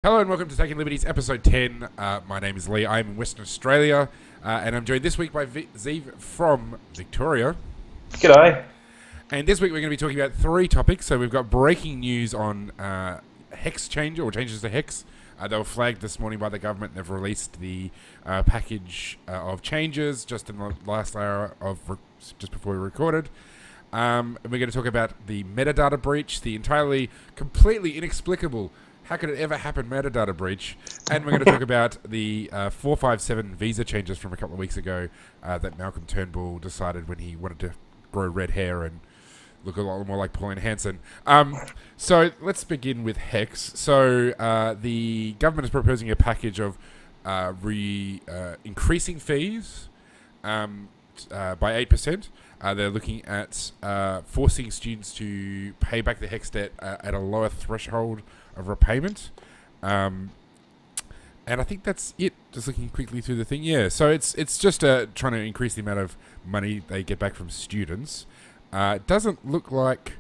Hello and welcome to Taking Liberties, episode 10. My name is Lee. I'm in Western Australia, and I'm joined this week by Zeev from Victoria. G'day. And this week we're going to be talking about three topics. So we've got breaking news on HECS changes to HECS. They were flagged this morning by the government. They've released the package of changes just in the last hour of just before we recorded. And we're going to talk about the metadata breach, the completely inexplicable how could it ever happen metadata breach? And we're going to talk about the 457 visa changes from a couple of weeks ago that Malcolm Turnbull decided when he wanted to grow red hair and look a lot more like Pauline Hanson. So let's begin with HECS. So the government is proposing a package of increasing fees by 8%. They're looking at forcing students to pay back the HECS debt at a lower threshold of repayment. And I think that's it, just looking quickly through the thing. Yeah, so it's just trying to increase the amount of money they get back from students. It doesn't look like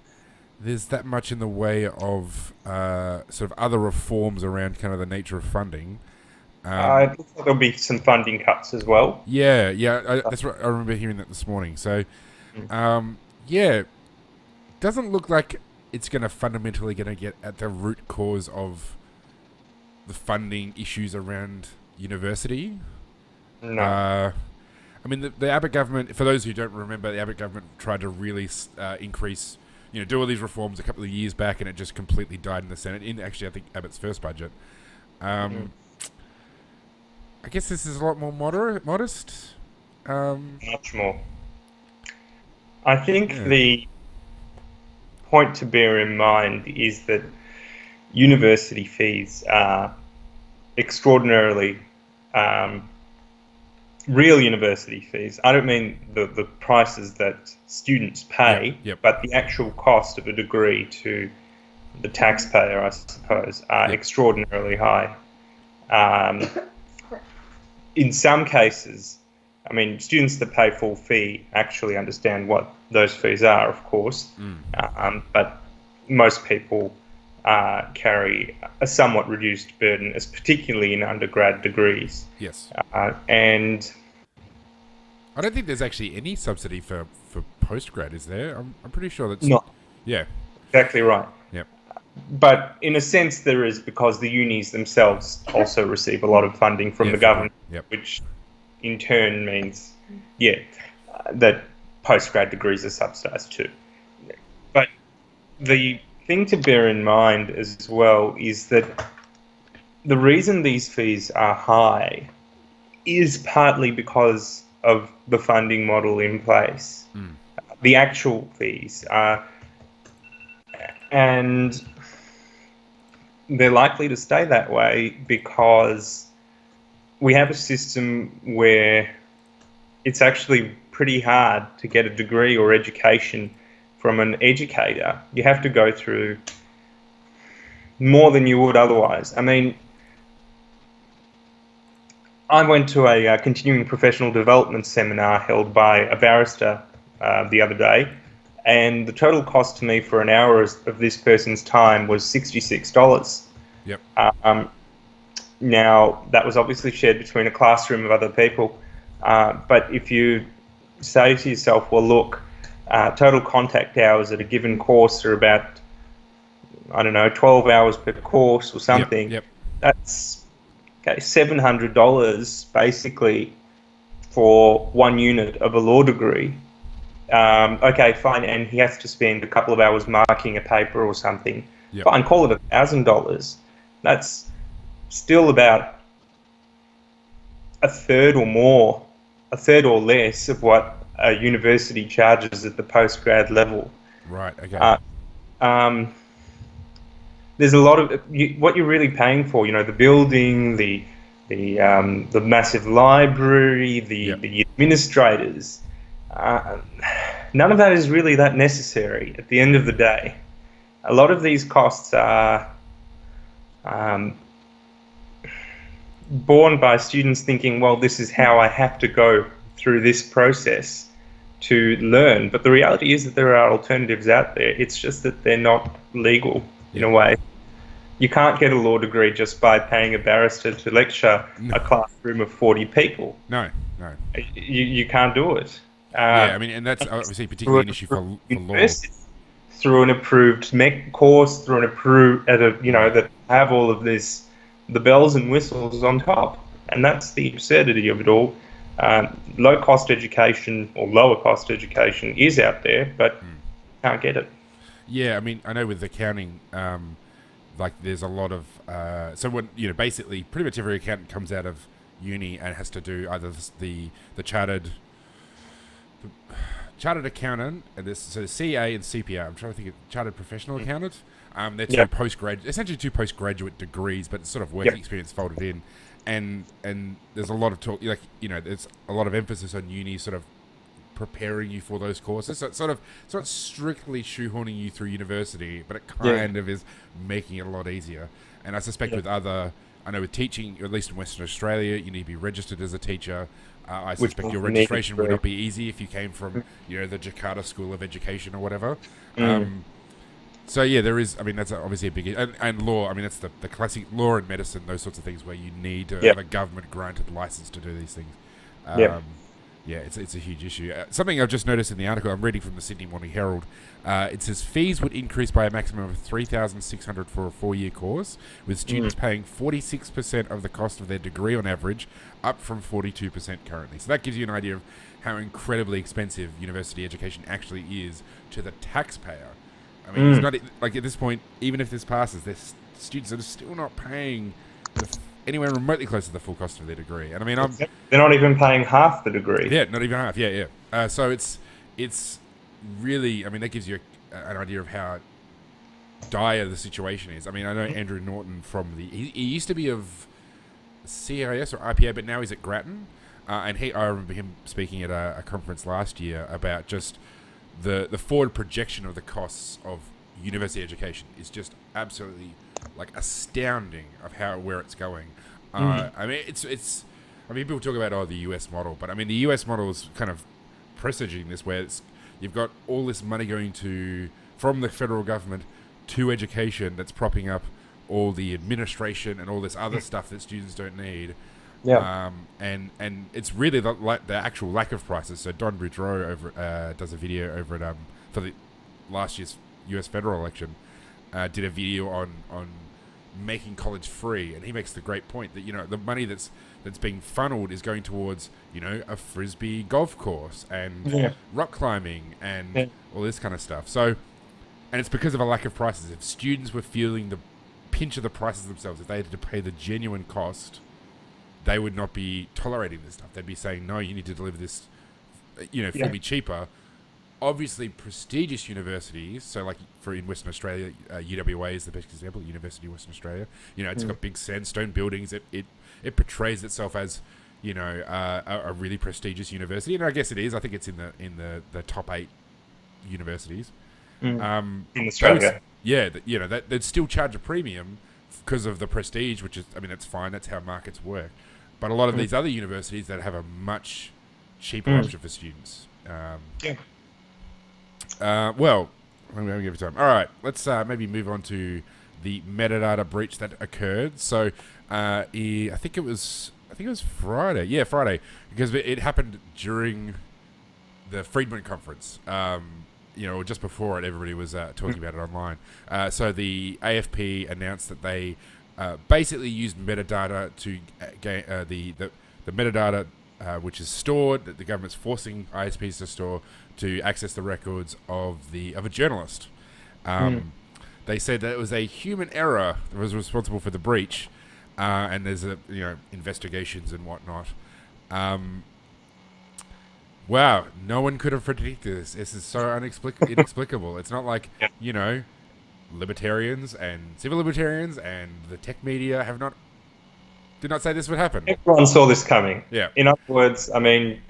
there's that much in the way of sort of other reforms around kind of the nature of funding. It looks like there'll be some funding cuts as well. Yeah, that's what I remember hearing that this morning. So, doesn't look like it's going to fundamentally get at the root cause of the funding issues around university. No. I mean, the Abbott government, for those who don't remember, the Abbott government tried to really increase, do all these reforms a couple of years back, and it just completely died in the Senate, I think, Abbott's first budget. I guess this is a lot more modest. Much more. I think the point to bear in mind is that university fees are extraordinarily real university fees. I don't mean the prices that students pay, but the actual cost of a degree to the taxpayer, I suppose, are extraordinarily high. In some cases, I mean, students that pay full fee actually understand what those fees are, of course, but most people carry a somewhat reduced burden, as particularly in undergrad degrees. Yes. And I don't think there's actually any subsidy for postgrad, is there? I'm pretty sure that's not. Yeah. Exactly right. Yep. But in a sense, there is, because the unis themselves also receive a lot of funding from the government, which in turn means, that postgrad degrees are subsidised too. But the thing to bear in mind as well is that the reason these fees are high is partly because of the funding model in place. The actual fees are, and they're likely to stay that way because we have a system where it's actually pretty hard to get a degree or education from an educator. You have to go through more than you would otherwise. I mean, I went to a continuing professional development seminar held by a barrister the other day, and the total cost to me for an hour of this person's time was $66. Yep. Now, that was obviously shared between a classroom of other people, but if you say to yourself, well, look, total contact hours at a given course are about, 12 hours per course or something, that's $700 basically for one unit of a law degree. Okay, fine, and he has to spend a couple of hours marking a paper or something. Fine, call it $1,000. That's still about a third or less of what a university charges at the postgrad level. Right. Okay. There's a lot of what you're really paying for. The building, the massive library, the administrators. None of that is really that necessary at the end of the day. A lot of these costs are borne by students thinking, well, this is how I have to go through this process to learn. But the reality is that there are alternatives out there. It's just that they're not legal in a way. You can't get a law degree just by paying a barrister to lecture a classroom of 40 people. No. You can't do it. Yeah, I mean, and that's obviously particularly an issue for law. Through an approved course, through an approved, that have all of this, the bells and whistles on top. And that's the absurdity of it all. Low-cost education or lower-cost education is out there, but can't get it. Yeah, I mean, I know with accounting, like there's a lot of so when basically pretty much every accountant comes out of uni and has to do either the chartered accountant and so CA and CPA. I'm trying to think of chartered professional accountant. They're essentially two postgraduate degrees, but it's sort of work experience folded in. And there's a lot of talk, there's a lot of emphasis on uni sort of preparing you for those courses. So it's not strictly shoehorning you through university, but it kind of is making it a lot easier. And I suspect with teaching, at least in Western Australia, you need to be registered as a teacher. I suspect your registration would not be easy if you came from, the Jakarta School of Education or whatever. So yeah, there is. I mean, that's obviously a big and law. I mean, that's the classic law and medicine, those sorts of things where you need to have a government granted license to do these things. Yeah, it's a huge issue. Something I've just noticed in the article, I'm reading from the Sydney Morning Herald, it says fees would increase by a maximum of $3,600 for a 4-year course, with students paying 46% of the cost of their degree on average, up from 42% currently. So that gives you an idea of how incredibly expensive university education actually is to the taxpayer. I mean, it's not like at this point, even if this passes, there's students that are still not paying anywhere remotely close to the full cost of their degree. And I mean, they're not even paying half the degree. Yeah, not even half. Yeah. So it's really, I mean, that gives you an idea of how dire the situation is. I mean, I know Andrew Norton from he used to be of CIS or IPA, but now he's at Grattan. And I remember him speaking at a conference last year about just the forward projection of the costs of university education is just absolutely astounding of where it's going. I mean, people talk about the US model, but I mean the US model is kind of presaging this, where you've got all this money going from the federal government to education that's propping up all the administration and all this other stuff that students don't need. And it's really the actual lack of prices. So Don Boudreau does a video over at for the last year's US federal election, did a video on making college free, and he makes the great point that the money that's being funneled is going towards a frisbee golf course and rock climbing and all this kind of stuff. So, and it's because of a lack of prices. If students were feeling the pinch of the prices themselves, if they had to pay the genuine cost, they would not be tolerating this stuff. They'd be saying, no, you need to deliver this, for me cheaper. Obviously, prestigious universities, so in Western Australia, UWA is the best example, University of Western Australia. It's got big sandstone buildings. It portrays itself as, a really prestigious university. And I guess it is. I think it's in the top 8 universities. In Australia. They'd still charge a premium because of the prestige, which is, I mean, that's fine. That's how markets work. But a lot of these other universities that have a much cheaper option for students. Well, I'm going to give it time. All right, let's maybe move on to the metadata breach that occurred. So, I think it was Friday. Yeah, Friday, because it happened during the Friedman conference. Or just before it, everybody was talking about it online. So the AFP announced that they basically used metadata to gain the metadata which is stored, that the government's forcing ISPs to store, to access the records of a journalist. They said that it was a human error that was responsible for the breach, and there's investigations and whatnot. Wow, no one could have predicted this. This is so inexplicable. It's not like, libertarians and civil libertarians and the tech media did not say this would happen. Everyone saw this coming. Yeah. In other words, I mean,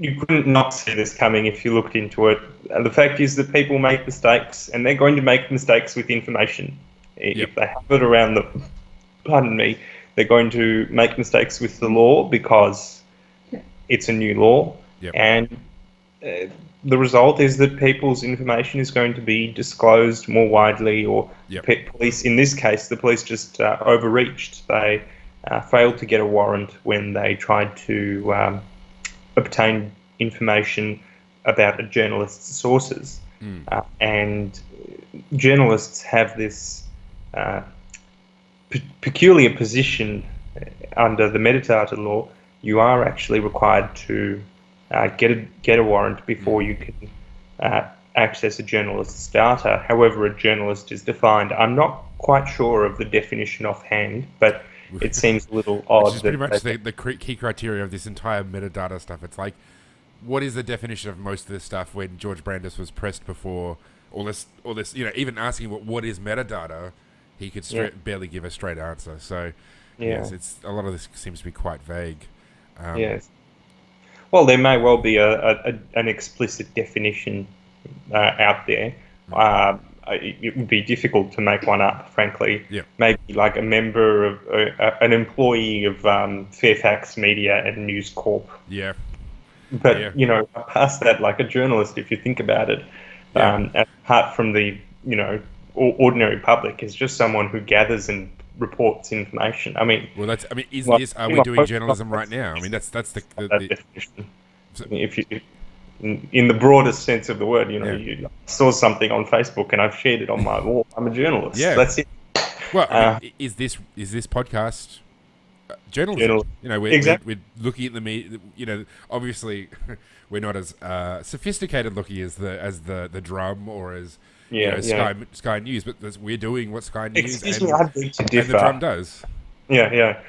you couldn't not see this coming if you looked into it. The fact is that people make mistakes, and they're going to make mistakes with information. If they have it around they're going to make mistakes with the law because it's a new law, and the result is that people's information is going to be disclosed more widely, or police, in this case, the police just overreached. They failed to get a warrant when they tried to obtain information about a journalist's sources. And journalists have this peculiar position under the metadata law. You are actually required to get a warrant before you can access a journalist's data. However, a journalist is defined. I'm not quite sure of the definition offhand, but it seems a little odd. Which is pretty much the key criteria of this entire metadata stuff. It's like, what is the definition of most of this stuff? When George Brandis was pressed before all this, even asking what is metadata, he could barely give a straight answer. So, yes, it's a lot of this seems to be quite vague. Yes. Well, there may well be an explicit definition out there. It would be difficult to make one up, frankly. Yeah. Maybe like a member of an employee of Fairfax Media and News Corp. Yeah. But past that, like a journalist, if you think about it, apart from the ordinary public, is just someone who gathers and reports information. I mean, are we doing journalism right now? I mean, that's the definition. If you, in the broadest sense of the word, you saw something on Facebook and I've shared it on my wall. I'm a journalist. Yeah, that's it. Well, is this podcast journalism? We're looking at the media. Obviously, we're not as sophisticated looking as the Drum or as Sky News, but we're doing what Sky News and the Drum does. Yeah.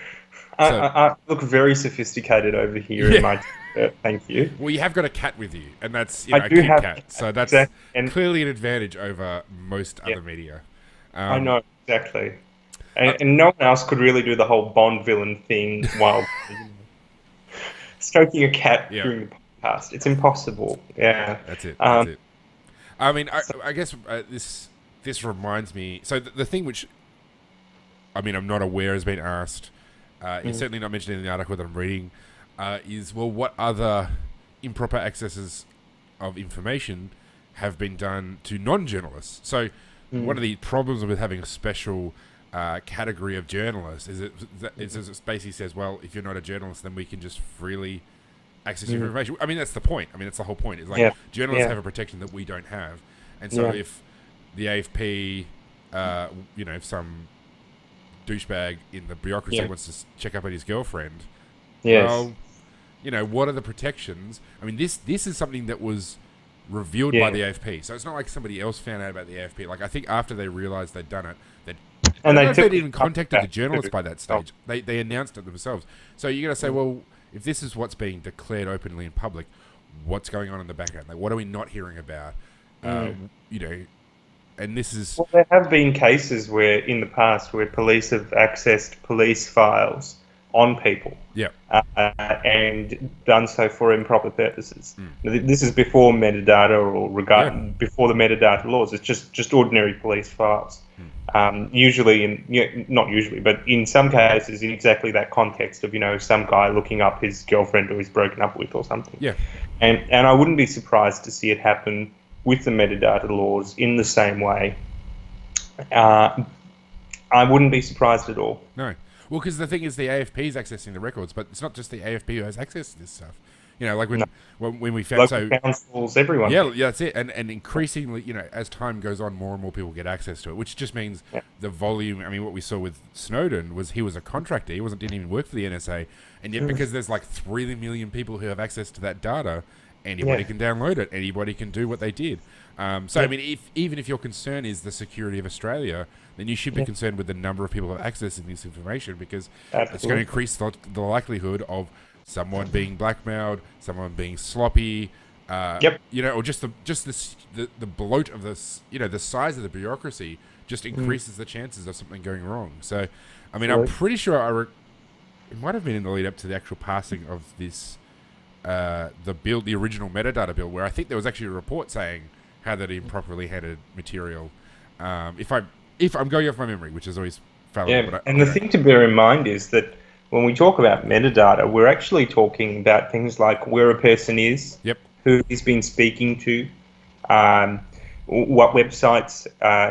I look very sophisticated over here in my t-shirt, thank you. Well, you have got a cat with you, and that's I do have cat, so that's clearly an advantage over most other media. I know, exactly. And no one else could really do the whole Bond villain thing while stroking a cat during the podcast. It's impossible. Yeah. That's it. I mean, I guess this reminds me. So the thing which, I'm not aware has been asked. It's certainly not mentioned in the article that I'm reading. Is what other improper accesses of information have been done to non-journalists? So one of the problems with having a special category of journalists is it basically says, well, if you're not a journalist, then we can just freely access your information. I mean, that's the point. I mean, that's the whole point. It's like journalists have a protection that we don't have. And so if the AFP, if some douchebag in the bureaucracy wants to check up on his girlfriend, well, what are the protections? I mean, this is something that was revealed by the AFP. So it's not like somebody else found out about the AFP. Like, I think after they realised they'd done it, they'd even contacted the journalists by that stage. They announced it themselves. So you're going to say, well, if this is what's being declared openly in public, what's going on in the background? Like, what are we not hearing about? And this is... Well, there have been cases where, in the past, where police have accessed police files on people. Yeah. And done so for improper purposes. This is before metadata or before the metadata laws. It's just ordinary police files. Usually, not usually, but in some cases, in exactly that context of, some guy looking up his girlfriend who he's broken up with or something. Yeah. And I wouldn't be surprised to see it happen with the metadata laws in the same way. I wouldn't be surprised at all. No. Well, because the thing is, the AFP is accessing the records, but it's not just the AFP who has access to this stuff. Like when we found local councils, everyone. Yeah, that's it. And increasingly, as time goes on, more and more people get access to it, which just means the volume. I mean, what we saw with Snowden was he was a contractor. He didn't even work for the NSA, and yet because there's like 3 million people who have access to that data, anybody can download it. Anybody can do what they did. I mean, even if your concern is the security of Australia, then you should be concerned with the number of people who have access to this information, because it's going to increase the likelihood of someone being blackmailed, someone being sloppy, or just the bloat of this, the size of the bureaucracy just increases the chances of something going wrong. So, I mean, I'm pretty sure it might have been in the lead up to the actual passing of this, the original metadata bill, where I think there was actually a report saying how that improperly handled material. If I'm going off my memory, which is always fallible. And the thing to bear in mind is that when we talk about metadata, we're actually talking about things like where a person is, who he's been speaking to, what websites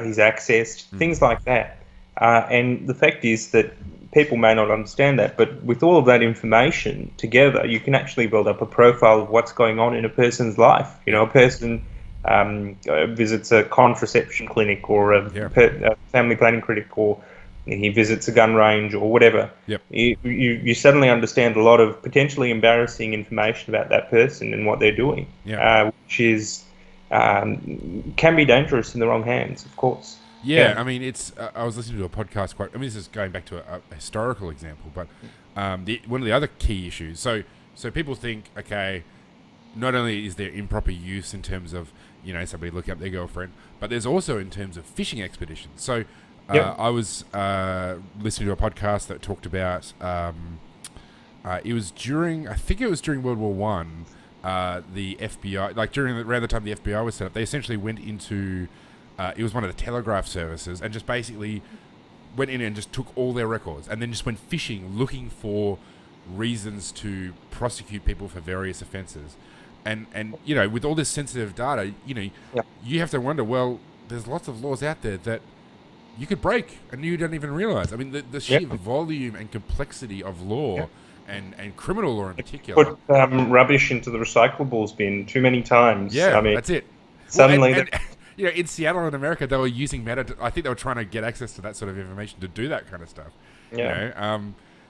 he's accessed, things like that. And the fact is that people may not understand that, but with all of that information together, you can actually build up a profile of what's going on in a person's life. You know, a person visits a contraception clinic or a family planning clinic, or he visits a gun range or whatever. Yep. You suddenly understand a lot of potentially embarrassing information about that person and what they're doing, which is can be dangerous in the wrong hands, of course. Yeah, I mean, it's. I was listening to a podcast. This is going back to a historical example, but one of the other key issues. So people think, okay, not only is there improper use in terms of somebody looking up their girlfriend, but there's also in terms of fishing expeditions. So I was listening to a podcast that talked about. It was during World War One. The FBI, like around the time the FBI was set up, they essentially went into. It was one of the telegraph services, and just basically went in and just took all their records, and then just went fishing, looking for reasons to prosecute people for various offences. And with all this sensitive data, you have to wonder, well, there's lots of laws out there that you could break and you don't even realise. I mean, the sheer volume and complexity of law and criminal law in particular. Put rubbish into the recyclables bin too many times. Yeah, I mean, that's it. Suddenly... in Seattle in America, they were using metadata. I think they were trying to get access to that sort of information to do that kind of stuff. Yeah.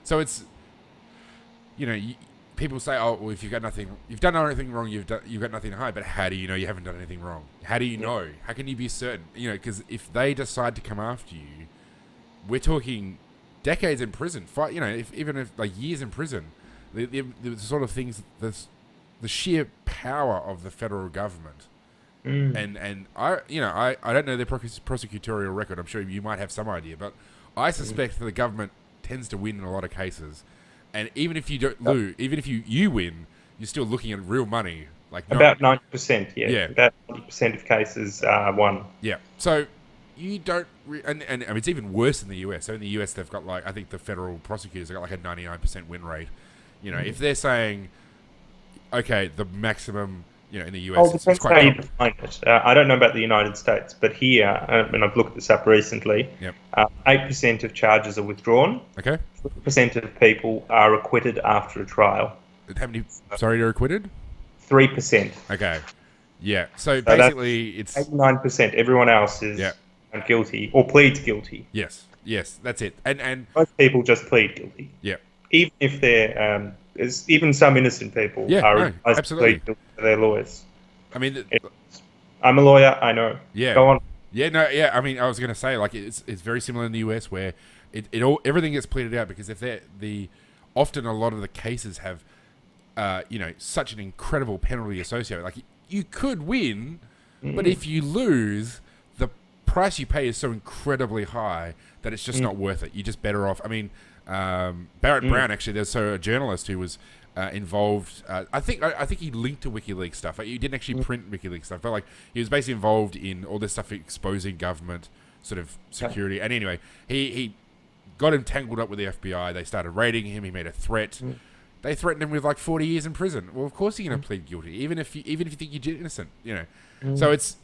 So it's, people say, oh, well, if you've done nothing wrong, you've got nothing to hide. But how do you know you haven't done anything wrong? How do you know? How can you be certain? Because if they decide to come after you, we're talking decades in prison. Even if years in prison, the sort of things, the sheer power of the federal government. And I don't know their prosecutorial record. I'm sure you might have some idea, but I suspect that the government tends to win in a lot of cases. And even if you don't lose, even if you win, you're still looking at real money. About 90%, yeah. About 90% of cases are won. Yeah. So you don't, and I mean, it's even worse in the US. So in the US, they've got I think the federal prosecutors have got a 99% win rate. If they're saying, okay, the maximum. In the US, it's quite... how you define it. I don't know about the United States, but here, and I've looked this up recently, 8% of charges are withdrawn. Okay. 3% of people are acquitted after a trial. How many, are acquitted? 3%. Okay. Yeah. So basically, it's... 89%. Everyone else is guilty or pleads guilty. Yes. That's it. And most people just plead guilty. Yeah. Even if they're... even some innocent people are absolutely to their lawyers. I mean, I'm a lawyer. I know. Yeah. Go on. Yeah. No. Yeah. I mean, I was going to say it's very similar in the US where everything gets pleaded out because if often a lot of the cases have such an incredible penalty associated. You could win, but if you lose, the price you pay is so incredibly high that it's just not worth it. You're just better off. I mean. Barrett Brown, actually, there's a journalist who was involved. I think he linked to WikiLeaks stuff. He didn't actually print WikiLeaks stuff, but he was basically involved in all this stuff exposing government sort of security. And anyway, he got entangled up with the FBI. They started raiding him. He made a threat. They threatened him with 40 years in prison. Well, of course you're going to plead guilty, even if you think you're innocent. So it's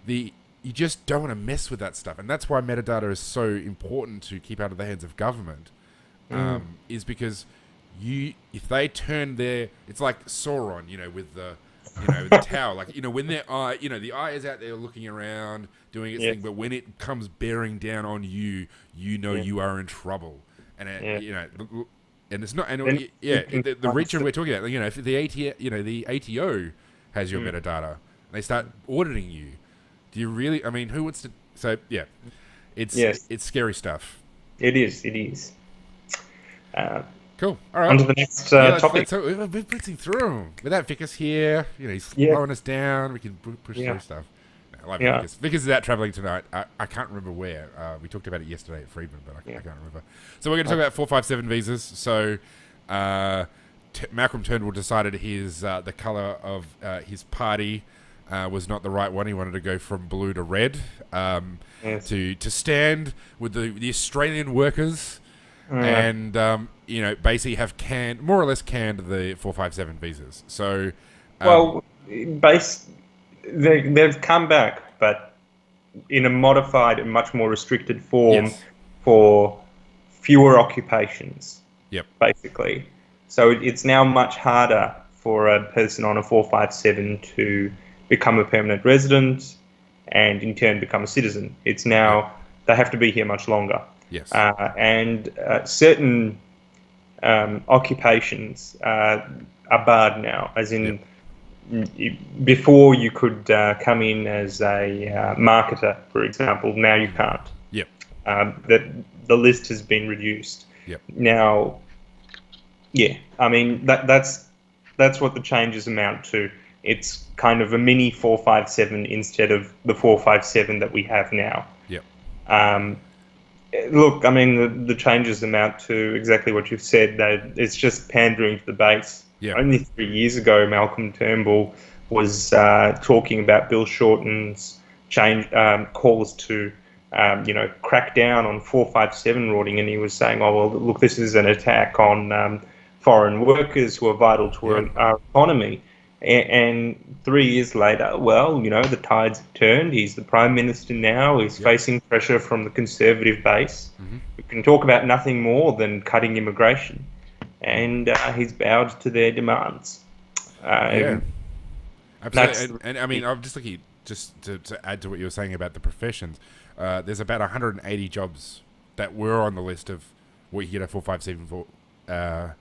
you just don't want to mess with that stuff, and that's why metadata is so important to keep out of the hands of government. Is because if they turn it's like Sauron, with the the tower, when their eye, the eye is out there looking around doing its thing, but when it comes bearing down on you, you are in trouble, and and it's not, and the region we're talking about, if the ATO has your metadata, and they start auditing you, do you really? I mean, who wants to? So it's scary stuff. It is. Cool. All right. On to the next topic. So we're blitzing through them. Without Vikas here, he's slowing us down. We can push through stuff. I like Vikas. Vikas is out traveling tonight. I can't remember where. We talked about it yesterday at Friedman, but I can't remember. So we're going to talk about 457 visas. So Malcolm Turnbull decided the colour of his party was not the right one. He wanted to go from blue to red to stand with the Australian workers. And basically have more or less canned the 457 visas. So Well, they've come back, but in a modified and much more restricted form for fewer occupations. Yep. Basically. So it's now much harder for a person on a 457 to become a permanent resident and in turn become a citizen. It's now, they have to be here much longer. Yes. And certain occupations are barred now, as in before you could come in as a marketer, for example. Now you can't. Yep. The list has been reduced. Yep. Now, I mean that's what the changes amount to. It's kind of a mini 457 instead of the 457 that we have now. Yep. Look, I mean the changes amount to exactly what you've said. That it's just pandering to the base. Yeah. Only 3 years ago, Malcolm Turnbull was talking about Bill Shorten's calls to, crack down on 457 rorting, and he was saying, "Oh well, look, this is an attack on foreign workers who are vital to our economy." And 3 years later, well, the tides have turned. He's the Prime Minister now. He's facing pressure from the Conservative base. Mm-hmm. We can talk about nothing more than cutting immigration. And he's bowed to their demands. Absolutely. And I mean, I'm just looking, just to add to what you were saying about the professions, there's about 180 jobs that were on the list of what you get a 457 for,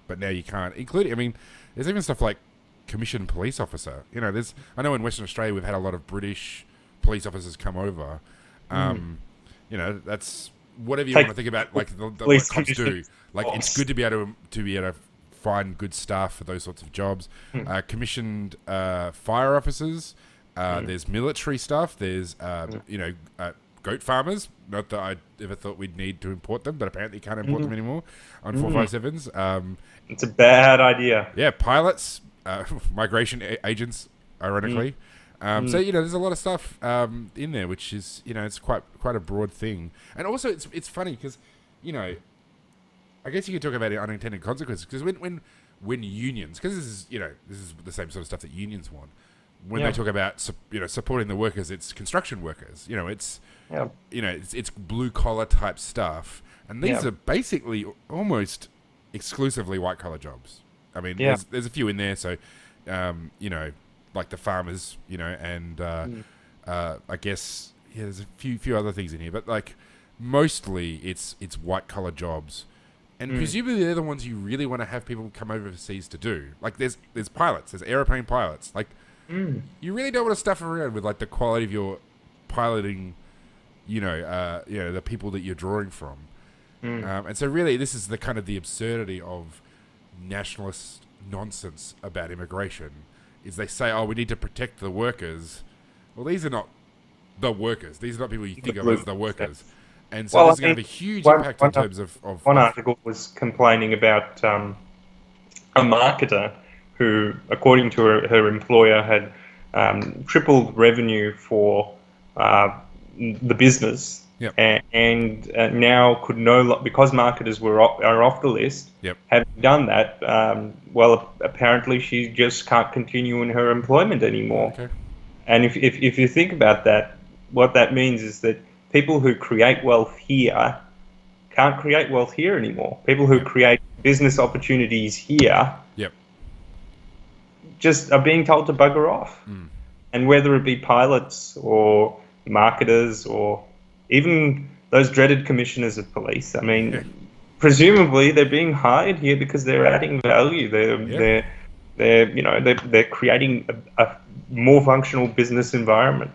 but now you can't. Including, I mean, there's even stuff like commissioned police officer. I know in Western Australia we've had a lot of British police officers come over. That's whatever you want to think about, like what cops do. Like it's good to be able to find good staff for those sorts of jobs. Commissioned fire officers. There's military stuff. There's goat farmers. Not that I ever thought we'd need to import them, but apparently you can't import them anymore on 457s. It's a bad idea. Yeah, pilots, migration agents, ironically. So there's a lot of stuff in there, which is it's quite a broad thing, and also it's funny because I guess you could talk about unintended consequences, because when unions, because this is the same sort of stuff that unions want. When they talk about supporting the workers, it's construction workers. It's blue collar type stuff, and these are basically almost exclusively white collar jobs. I mean, there's a few in there, so like the farmers, and I guess there's a few other things in here, but like mostly it's white collar jobs. And presumably they're the ones you really want to have people come overseas to do. Like there's pilots, there's aeroplane pilots. Like you really don't want to stuff around with like the quality of your piloting, the people that you're drawing from. And so really this is the kind of the absurdity of nationalist nonsense about immigration, is they say, oh, we need to protect the workers. Well, these are not the workers. These are not people you think of as the workers. And so this is going to have a huge impact in terms of... One article was complaining about a marketer who, according to her employer, had tripled revenue for the business, and now could because marketers are off the list. Having done that, apparently she just can't continue in her employment anymore. Okay. And if you think about that, what that means is that people who create wealth here can't create wealth here anymore. People who create business opportunities here just are being told to bugger off. And whether it be pilots or marketers or even those dreaded commissioners of police, I mean, presumably they're being hired here because they're adding value. They're creating a more functional business environment.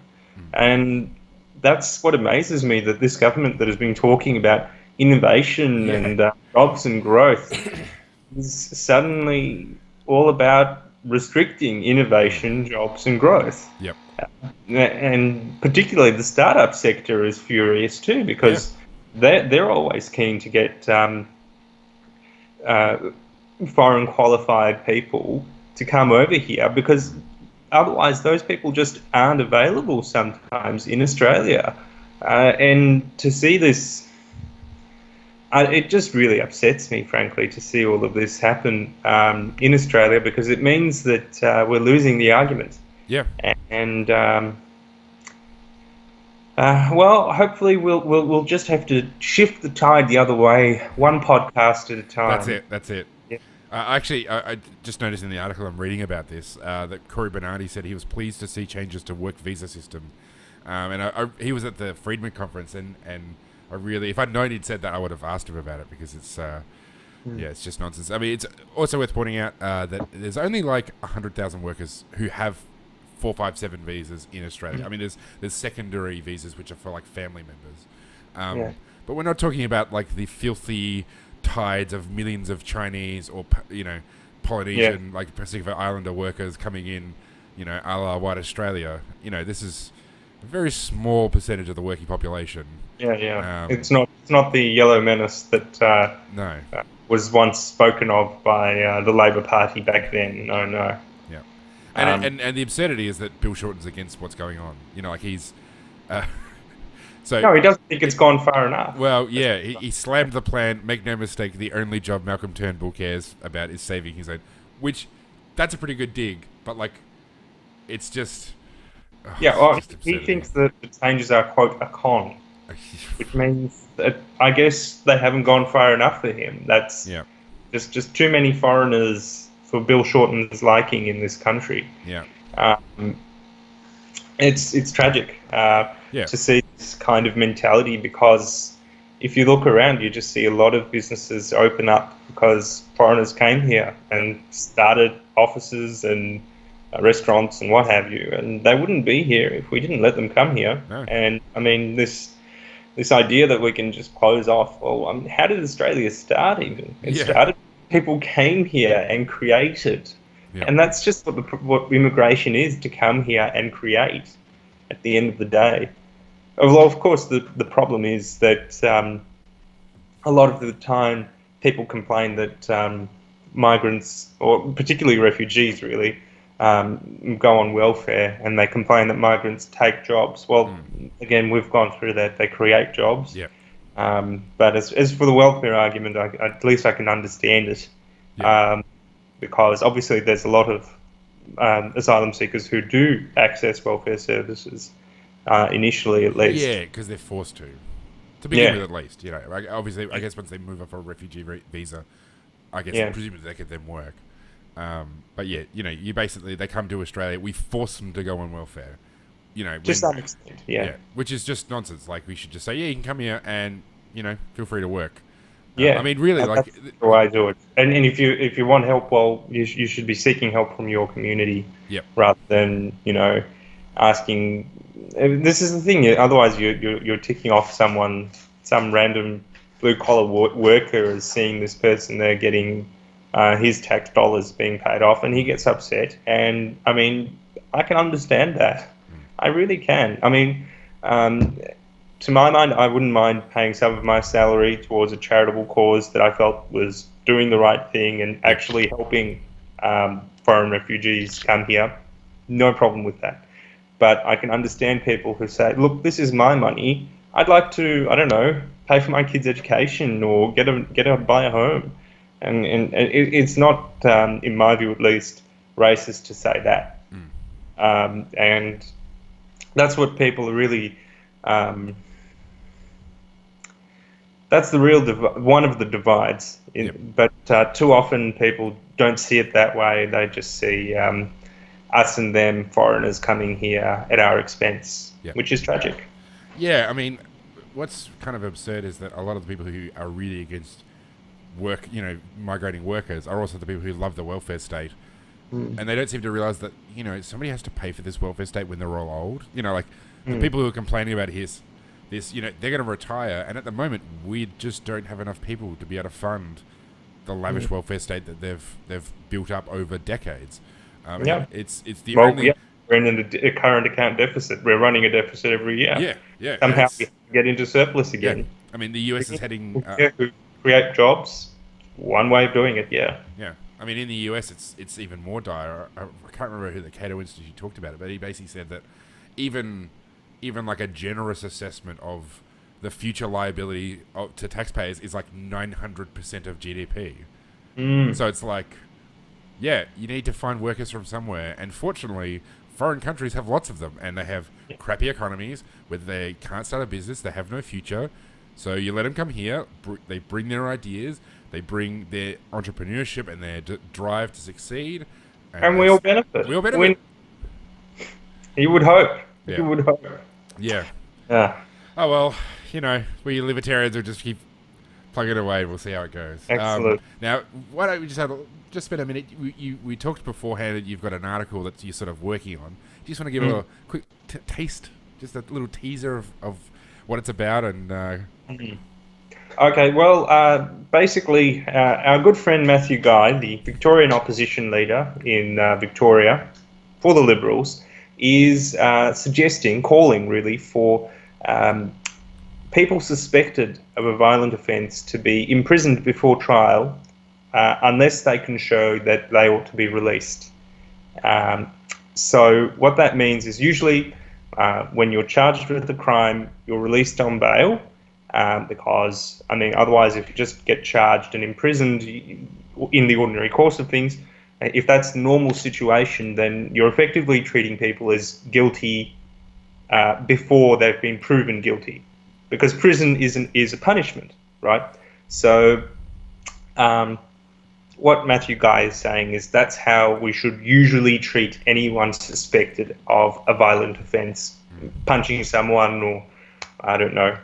And that's what amazes me, that this government that has been talking about innovation and jobs and growth is suddenly all about restricting innovation, jobs and growth. And particularly the startup sector is furious too, because they're always keen to get foreign qualified people to come over here, because otherwise those people just aren't available sometimes in Australia. And to see this It just really upsets me, frankly, to see all of this happen in Australia, because it means that we're losing the argument. Yeah. And well, hopefully we'll just have to shift the tide the other way, one podcast at a time. That's it. Yeah. Actually, I just noticed in the article I'm reading about this that Cory Bernardi said he was pleased to see changes to work visa system, and he was at the Friedman conference, and I really, if I'd known he'd said that, I would have asked him about it, because it's it's just nonsense. I mean, it's also worth pointing out that there's only like 100,000 workers who have 457 visas in Australia. I mean, there's secondary visas which are for like family members, but we're not talking about like the filthy tides of millions of Chinese or Polynesian like Pacific Islander workers coming in, a la White Australia. This is a very small percentage of the working population. It's not the yellow menace that was once spoken of by the Labor Party back then. No. Yeah, and the absurdity is that Bill Shorten's against what's going on. Like he's. No, he doesn't think it's gone far enough. Well, yeah, he slammed the plan. Make no mistake, the only job Malcolm Turnbull cares about is saving his own. Which, that's a pretty good dig, but like, it's just. He thinks that the changes are, quote, a con, which means that I guess they haven't gone far enough for him. That's just too many foreigners for Bill Shorten's liking in this country. Yeah. It's tragic to see this kind of mentality, because if you look around, you just see a lot of businesses open up because foreigners came here and started offices and restaurants and what have you, and they wouldn't be here if we didn't let them come here. No. And I mean, this idea that we can just close off. Well, how did Australia start? Even it started. People came here and created. Yeah. And that's just what immigration is, to come here and create at the end of the day. Although, of course, the problem is that a lot of the time people complain that migrants, or particularly refugees really, go on welfare, and they complain that migrants take jobs. Well, again, we've gone through that. They create jobs. Yeah. But as for the welfare argument, at least I can understand it. Yeah. Because obviously there's a lot of asylum seekers who do access welfare services initially, at least. Yeah, because they're forced to begin with, at least. Obviously, I guess once they move off a refugee visa, I guess presumably they can then work. But yeah, you basically, they come to Australia, we force them to go on welfare. To some extent, which is just nonsense. Like, we should just say, you can come here and feel free to work. Yeah, I mean, really, that's the way I do it. And if you want help, well, you should be seeking help from your community, rather than asking. This is the thing. Otherwise, you're ticking off some random blue collar worker as seeing this person there getting his tax dollars being paid off, and he gets upset. And I mean, I can understand that. I really can. I mean, to my mind, I wouldn't mind paying some of my salary towards a charitable cause that I felt was doing the right thing and actually helping foreign refugees come here. No problem with that. But I can understand people who say, look, this is my money. I'd like to, I don't know, pay for my kids' education or buy a home. And it's not, in my view at least, racist to say that. And that's what people are really... that's the real one of the divides. But too often people don't see it that way. They just see us and them, foreigners, coming here at our expense, which is tragic. Yeah, I mean, what's kind of absurd is that a lot of the people who are really against work, migrating workers, are also the people who love the welfare state. And they don't seem to realise that, somebody has to pay for this welfare state when they're all old. The people who are complaining about this, they're going to retire, and at the moment we just don't have enough people to be able to fund the lavish welfare state that they've built up over decades. It's the only. Yeah. We're in a current account deficit. We're running a deficit every year. Yeah. Somehow we get into surplus again. Yeah. I mean, the US is heading. Who create jobs. One way of doing it. Yeah. Yeah. I mean, in the US, it's even more dire. I can't remember who the Cato Institute talked about it, but he basically said that even like a generous assessment of the future liability to taxpayers is like 900% of GDP. So it's like, yeah, you need to find workers from somewhere. And fortunately, foreign countries have lots of them, and they have crappy economies where they can't start a business, they have no future. So you let them come here, they bring their ideas, they bring their entrepreneurship and their drive to succeed. And we all benefit. We all benefit. You would hope. Yeah. You would hope. Yeah. Yeah. Oh, well, we libertarians will just keep plugging away. We'll see how it goes. Excellent. Now, why don't we just spend a minute? We talked beforehand that you've got an article that you're sort of working on. Do you just want to give a quick taste, just a little teaser of what it's about? And Okay, well, basically, our good friend Matthew Guy, the Victorian opposition leader in Victoria for the Liberals, is calling really for people suspected of a violent offence to be imprisoned before trial unless they can show that they ought to be released. So what that means is usually when you're charged with a crime, you're released on bail because, otherwise if you just get charged and imprisoned in the ordinary course of things, if that's the normal situation, then you're effectively treating people as guilty before they've been proven guilty, because prison is a punishment, right? So what Matthew Guy is saying is that's how we should usually treat anyone suspected of a violent offence, punching someone or, I don't know,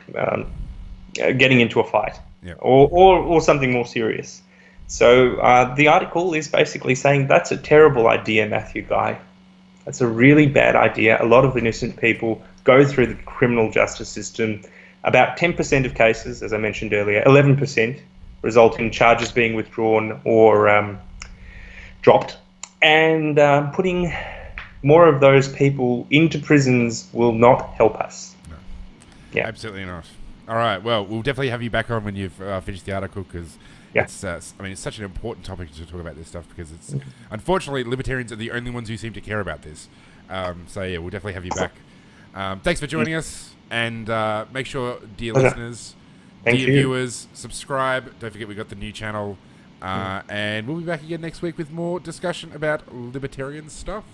getting into a fight, or something more serious. So the article is basically saying that's a terrible idea, Matthew Guy. That's a really bad idea. A lot of innocent people go through the criminal justice system. About 10% of cases, as I mentioned earlier, 11% result in charges being withdrawn or dropped. And putting more of those people into prisons will not help us. No. Yeah, absolutely not. All right. Well, we'll definitely have you back on when you've finished the article, because it's such an important topic to talk about this stuff, because it's unfortunately libertarians are the only ones who seem to care about this. So yeah, we'll definitely have you back. Thanks for joining us, and make sure, dear listeners, dear viewers, subscribe. Don't forget we got the new channel, and we'll be back again next week with more discussion about libertarian stuff.